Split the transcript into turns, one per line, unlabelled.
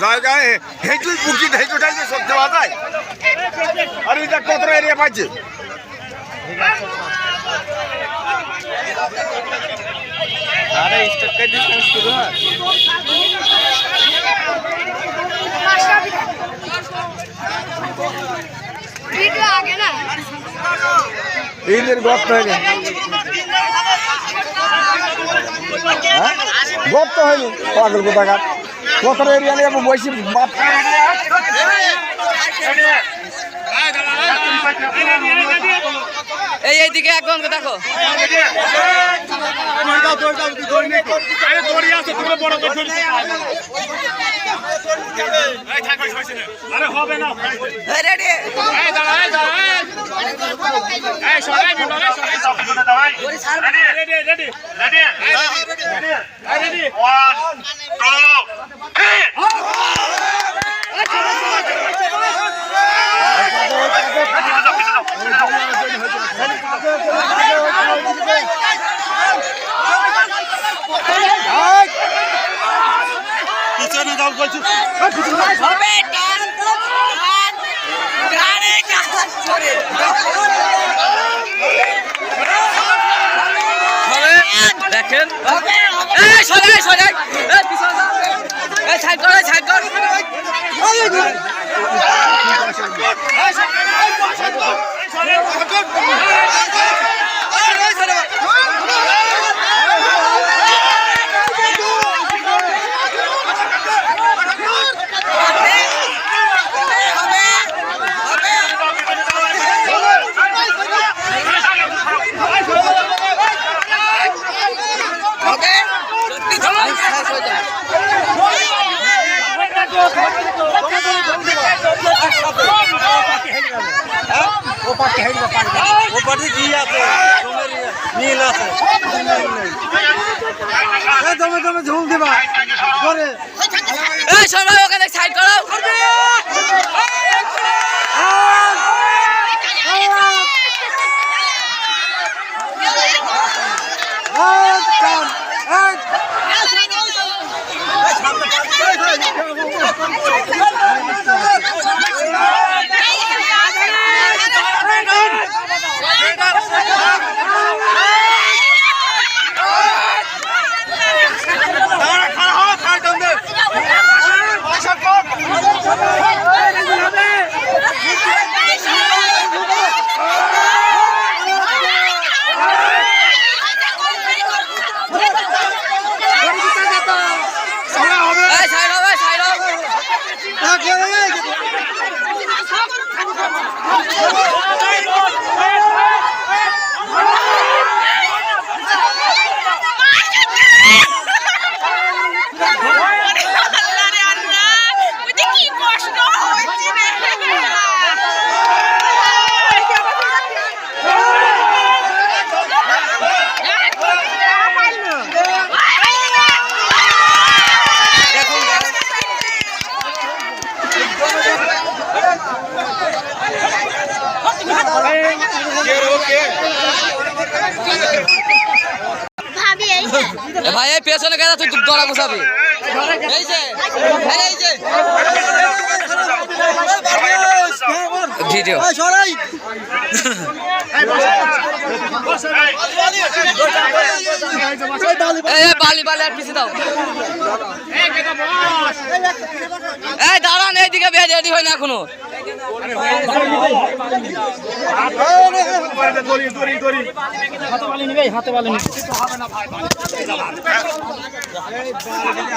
জায়গায় হেঁটুই পুকি হেঁটুটাই যে সব দেওয়া যায়। আর এটা কত এরিয়া পাইছে
अरे स्टक का डिस्टेंस शुरू है
वीडियो आ गया ना
ইদের গপ্ত হয়নি গপ্ত হয়নি পাগল কোথাকার কত এরিয়া নিয়ে বসি বাপ
এইদিকে এখন দেখো
পিছনে যাও বলছি
দেখেন সাইড কর
তুমি ঝুল দিবা
ওখানে সাইড করো ভাই এই পেছনে গেলে তুই দড়া বসাবি এই যে ভিডিও বালি আর পিছিয়ে দাও এই দাঁড়ান এইদিকে রেডি হয় না এখনো
হাতে বালি নিবে